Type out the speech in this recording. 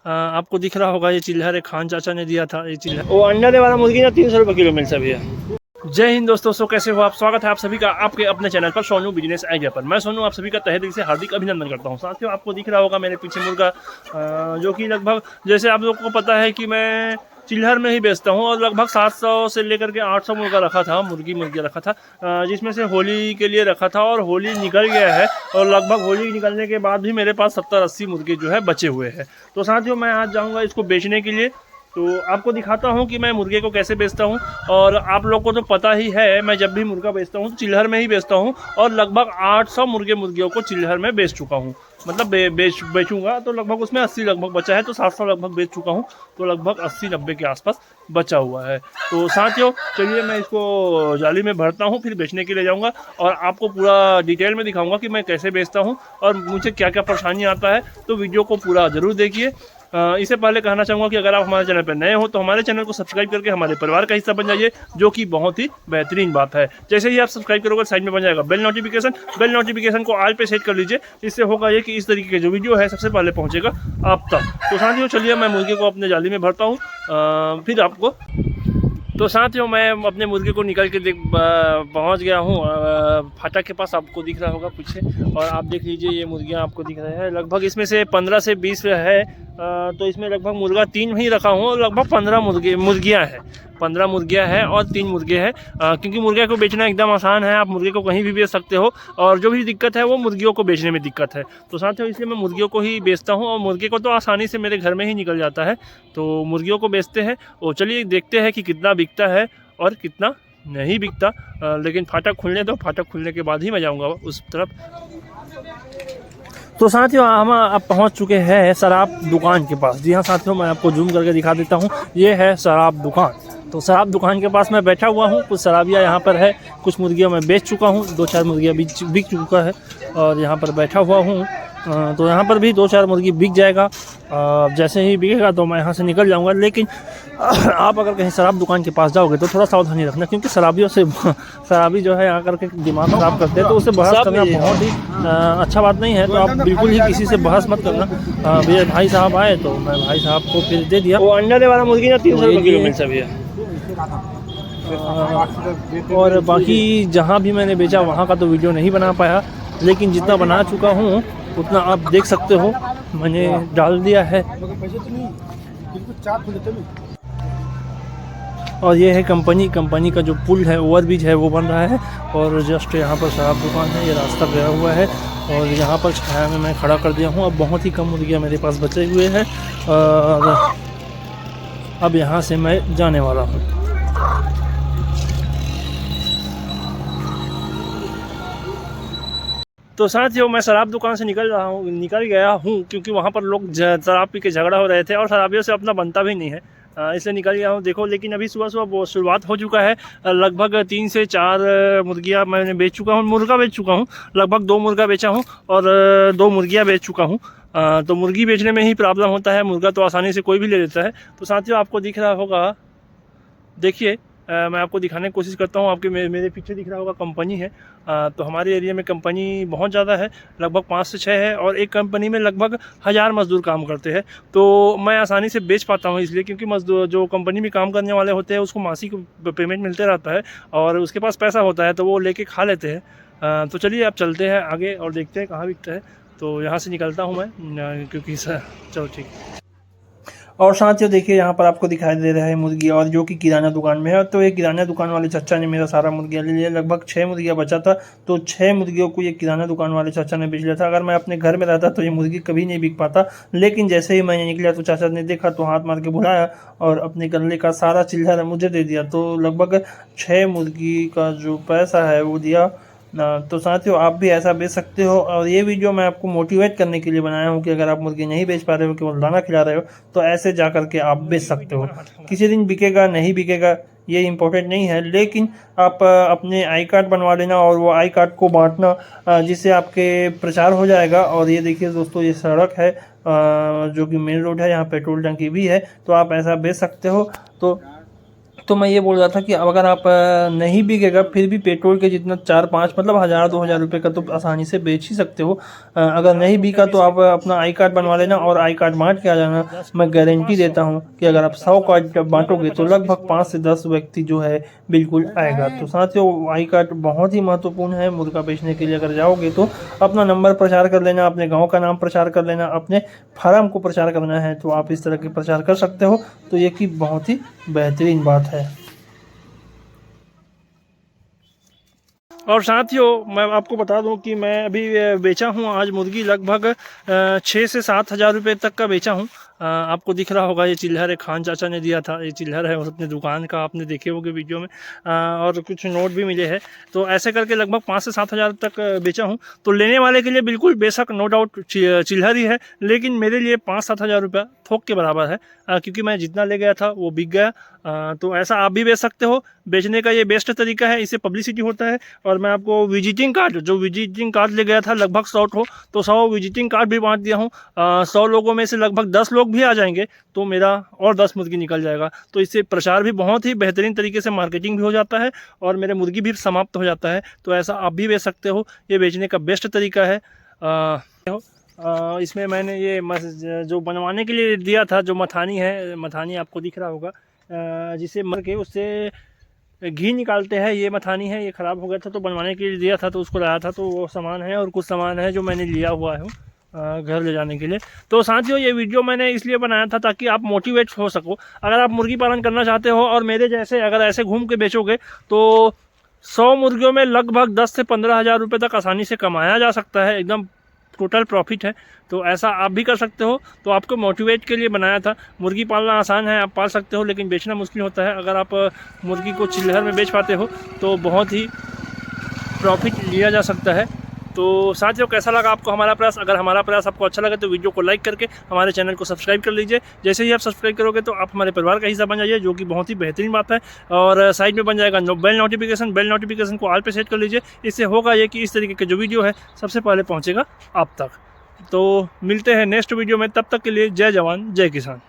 आपको दिख रहा होगा ये चिल्हर है, खान चाचा ने दिया था ये चिल्हर। वो अंडे वाला मुर्गी ना 300 रुपये किलो मिलता भैया। जय हिंद दोस्तों, सो कैसे हो आप? स्वागत है आप सभी का आपके अपने चैनल पर सोनू बिजनेस आइडिया पर। मैं सोनू आप सभी का तहे दिल से हार्दिक अभिनंदन करता हूं। साथियों, आपको दिख रहा होगा मेरे पीछे मुर्गा, जो कि लगभग जैसे आप लोगों को पता है कि मैं चिल्हर में ही बेचता हूं, और लगभग 700 से लेकर के 800 मुर्गा रखा था, मुर्गी रखा था, जिसमें से होली के लिए रखा था और होली निकल गया है। और लगभग होली निकलने के बाद भी मेरे पास 70-80 मुर्गे जो है बचे हुए हैं। तो साथियों, मैं आज जाऊँगा इसको बेचने के लिए। तो आपको दिखाता हूं कि मैं मुर्गे को कैसे बेचता हूं। और आप लोग को तो पता ही है, मैं जब भी मुर्गा बेचता हूं तो चिल्हर में ही बेचता हूं, और लगभग 800 मुर्गियों को चिल्हर में बेच चुका हूं। मतलब बेचूंगा तो लगभग उसमें 80 लगभग बचा है, तो 700 लगभग बेच चुका हूं, तो लगभग 80-90 के आसपास बचा हुआ है। तो साथियों, चलिए मैं इसको जाली में भरता हूँ, फिर बेचने के लिए जाऊँगा और आपको पूरा डिटेल में दिखाऊँगा कि मैं कैसे बेचता हूँ और मुझे क्या क्या परेशानी आता है। तो वीडियो को पूरा ज़रूर देखिए। इससे पहले कहना चाहूँगा कि अगर आप हमारे चैनल पर नए हो तो हमारे चैनल को सब्सक्राइब करके हमारे परिवार का हिस्सा बन जाइए, जो कि बहुत ही बेहतरीन बात है। जैसे ही आप सब्सक्राइब करोगे, साइड में बन जाएगा बेल नोटिफिकेशन को ऑल पे सेट कर लीजिए। इससे होगा ये कि इस तरीके के जो वीडियो है सबसे पहले पहुँचेगा आप तक। तो साथियों, चलिए मैं मुर्गे को अपने जाली में भरता हूँ, फिर आपको। तो साथियों, मैं अपने मुर्गे को निकल के पहुँच गया हूँ फाटक के पास, आपको दिख रहा होगा पीछे। और आप देख लीजिए, ये मुर्गियाँ आपको दिख रहे हैं, लगभग इसमें से 15 से 20 है। तो इसमें लगभग मुर्गा 3 ही रखा हूँ, और लगभग 15 मुर्गियाँ हैं। 15 मुर्गियाँ हैं और 3 मुर्गे हैं, क्योंकि मुर्गे को बेचना एकदम आसान है। आप मुर्गे को कहीं भी बेच सकते हो, और जो भी दिक्कत है वो मुर्गियों को बेचने में दिक्कत है। तो साथियों, इसलिए मैं मुर्गियों को ही बेचता हूँ, और मुर्गे को तो आसानी से मेरे घर में ही निकल जाता है। तो मुर्गियों को बेचते हैं। और चलिए देखते हैं कि कितना बिकता है और कितना नहीं बिकता। लेकिन फाटक खुलने दो, फाटक खुलने के बाद ही मैं जाऊँगा उस तरफ। तो साथियों, हम अब पहुंच चुके हैं शराब दुकान के पास। जी हाँ साथियों, मैं आपको जूम करके दिखा देता हूं, ये है शराब दुकान। तो शराब दुकान के पास मैं बैठा हुआ हूं, कुछ शराबिया यहाँ पर है, कुछ मुर्गियाँ मैं बेच चुका हूं, 2-4 मुर्गियाँ बिक चुका है, और यहाँ पर बैठा हुआ हूँ। तो यहाँ पर भी 2-4 मुर्गी बिक जाएगा। जैसे ही बिकेगा तो मैं यहाँ से निकल जाऊँगा। लेकिन आप अगर कहीं शराब दुकान के पास जाओगे तो थोड़ा सावधानी रखना, क्योंकि शराबी जो है आकर के दिमाग खराब करते हैं, तो उससे बहस करना बहुत ही अच्छा बात नहीं है। तो आप बिल्कुल ही किसी से बहस मत करना। भैया भाई साहब आए तो मैं भाई साहब को फिर दे दिया। वो अंडे वाला मुर्गी ना 300 रुपये किलो मिलता भैया। और बाकी जहाँ भी मैंने बेचा वहाँ का तो वीडियो नहीं बना पाया, लेकिन जितना बना चुका हूँ उतना आप देख सकते हो, मैंने डाल दिया है। और ये है कंपनी का जो पुल है, ओवरब्रिज है, वो बन रहा है। और जस्ट यहाँ पर शराब दुकान है, ये रास्ता गया हुआ है, और यहाँ पर छाया में मैं खड़ा कर दिया हूँ। अब बहुत ही कम मुर्गियाँ मेरे पास बचे हुए हैं, और अब यहाँ से मैं जाने वाला हूँ। तो साथियों, मैं शराब दुकान से निकल गया हूँ, क्योंकि वहाँ पर लोग शराब पी के झगड़ा हो रहे थे, और शराबियों से अपना बनता भी नहीं है, इसलिए निकल गया हूँ। देखो, लेकिन अभी सुबह शुरुआत हो चुका है। लगभग 3 से 4 मुर्गियाँ मैंने बेच चुका हूँ, मुर्गा बेच चुका हूँ। लगभग 2 मुर्गा बेचा हूँ और 2 मुर्गियाँ बेच चुका हूँ। तो मुर्गी बेचने में ही प्रॉब्लम होता है, मुर्गा तो आसानी से कोई भी ले लेता है। तो साथियों, आपको दिख रहा होगा, देखिए, मैं आपको दिखाने की कोशिश करता हूँ। आपके मेरे पीछे दिख रहा होगा कंपनी है। तो हमारे एरिया में कंपनी बहुत ज़्यादा है, लगभग 5 से 6 है, और एक कंपनी में लगभग 1000 मज़दूर काम करते हैं। तो मैं आसानी से बेच पाता हूँ, इसलिए क्योंकि मज़दूर जो कंपनी में काम करने वाले होते हैं उसको मासिक पेमेंट मिलते रहता है, और उसके पास पैसा होता है, तो वो लेके खा लेते हैं। तो चलिए अब चलते हैं आगे और देखते हैं कहाँ बिकता है। तो यहाँ से निकलता हूँ मैं, क्योंकि चलो ठीक। और साथियों, देखिए यहाँ पर आपको दिखाई दे रहा है मुर्गी, और जो कि किराना दुकान में है। तो ये किराना दुकान वाले चाचा ने मेरा सारा मुर्गियाँ ले लिया। लगभग 6 मुर्गियाँ बचा था, तो 6 मुर्गियों को ये किराना दुकान वाले चाचा ने बेच लिया था। अगर मैं अपने घर में रहता तो ये मुर्गी कभी नहीं बिक पाता, लेकिन जैसे ही मैंने निकला तो चाचा ने देखा, तो हाथ मार के बुलाया और अपने गले का सारा चिल्हर मुझे दे दिया। तो लगभग 6 मुर्गी का जो पैसा है वो दिया। तो साथियों, आप भी ऐसा बेच सकते हो। और ये वीडियो मैं आपको मोटिवेट करने के लिए बनाया हूँ कि अगर आप मुर्गी नहीं बेच पा रहे हो, केवल दाना खिला रहे हो, तो ऐसे जा कर के आप बेच सकते हो। किसी दिन बिकेगा नहीं बिकेगा ये इम्पोर्टेंट नहीं है, लेकिन आप अपने आई कार्ड बनवा लेना, और वो आई कार्ड को बांटना, जिससे आपके प्रचार हो जाएगा। और ये देखिए दोस्तों, ये सड़क है, जो कि मेन रोड है, यहाँ पेट्रोल टंकी भी है, तो आप ऐसा बेच सकते हो। तो तो मैं ये बोल रहा था कि अगर आप नहीं बिकेगा फिर भी पेट्रोल के जितना 4-5 मतलब 1000-2000 रुपये का तो आसानी से बेच ही सकते हो। अगर नहीं बिका तो आप अपना आई कार्ड बनवा लेना और आई कार्ड बांट के आ जाना। मैं गारंटी देता हूँ कि अगर आप 100 कार्ड बांटोगे तो लगभग 5 से 10 व्यक्ति जो है बिल्कुल आएगा। तो साथियों, आई कार्ड बहुत ही महत्वपूर्ण है मुर्गा बेचने के लिए। अगर जाओगे तो अपना नंबर प्रचार कर लेना, अपने गाँव का नाम प्रचार कर लेना, अपने फार्म को प्रचार करना है तो आप इस तरह के प्रचार कर सकते हो। तो ये की बहुत ही बेहतरीन बात है। और साथियों, मैं आपको बता दूं कि मैं अभी बेचा हूं आज मुर्गी लगभग 6 से 7 हज़ार रुपये तक का बेचा हूं। आपको दिख रहा होगा ये चिल्हर है, खान चाचा ने दिया था। ये चिल्हर है अपने दुकान का, आपने देखे होंगे वीडियो में। और कुछ नोट भी मिले हैं। तो ऐसे करके लगभग 5 से 7 हज़ार तक बेचा हूं। तो लेने वाले के लिए बिल्कुल बेशक नो डाउट चिल्हर ही है, लेकिन मेरे लिए 5-7 हज़ार रुपया थोक के बराबर है, क्योंकि मैं जितना ले गया था वो बिक गया। तो ऐसा आप भी बेच सकते हो। बेचने का ये बेस्ट तरीका है, इससे पब्लिसिटी होता है। और मैं आपको विजिटिंग कार्ड ले गया था लगभग 100 ठो, तो 100 विजिटिंग कार्ड भी बांट दिया हूँ। 100 लोगों में से लगभग 10 लोग भी आ जाएंगे तो मेरा और 10 मुर्गी निकल जाएगा। तो इससे प्रचार भी बहुत ही बेहतरीन तरीके से, मार्केटिंग भी हो जाता है और मेरे मुर्गी भी समाप्त हो जाता है। तो ऐसा आप भी बेच सकते हो, ये बेचने का बेस्ट तरीका है। इसमें मैंने ये जो बनवाने के लिए दिया था, जो मथानी है, मथानी आपको दिख रहा होगा, जिसे मर के उससे घी निकालते हैं, ये मथानी है। ये ख़राब हो गया था तो बनवाने के लिए दिया था, तो उसको लाया था। तो वो सामान है और कुछ सामान है जो मैंने लिया हुआ है घर ले जाने के लिए। तो साथियों, ये वीडियो मैंने इसलिए बनाया था ताकि आप मोटिवेट हो सको। अगर आप मुर्गी पालन करना चाहते हो और मेरे जैसे अगर ऐसे घूम के बेचोगे तो 100 मुर्गियों में लगभग 10 से 15 हज़ार रुपये तक आसानी से कमाया जा सकता है। एकदम टोटल प्रॉफिट है। तो ऐसा आप भी कर सकते हो। तो आपको मोटिवेट के लिए बनाया था। मुर्गी पालना आसान है, आप पाल सकते हो, लेकिन बेचना मुश्किल होता है। अगर आप मुर्गी को चिल्हर में बेच पाते हो तो बहुत ही प्रॉफिट लिया जा सकता है। तो साथियों, कैसा लगा आपको हमारा प्रयास? अगर हमारा प्रयास आपको अच्छा लगे तो वीडियो को लाइक करके हमारे चैनल को सब्सक्राइब कर लीजिए। जैसे ही आप सब्सक्राइब करोगे तो आप हमारे परिवार का हिस्सा बन जाइए, जो कि बहुत ही बेहतरीन बात है। और साइड में बन जाएगा बेल नोटिफिकेशन को ऑल पे सेट कर लीजिए। इससे होगा ये कि इस तरीके के जो वीडियो है सबसे पहले पहुँचेगा आप तक। तो मिलते हैं नेक्स्ट वीडियो में, तब तक के लिए जय जवान जय किसान।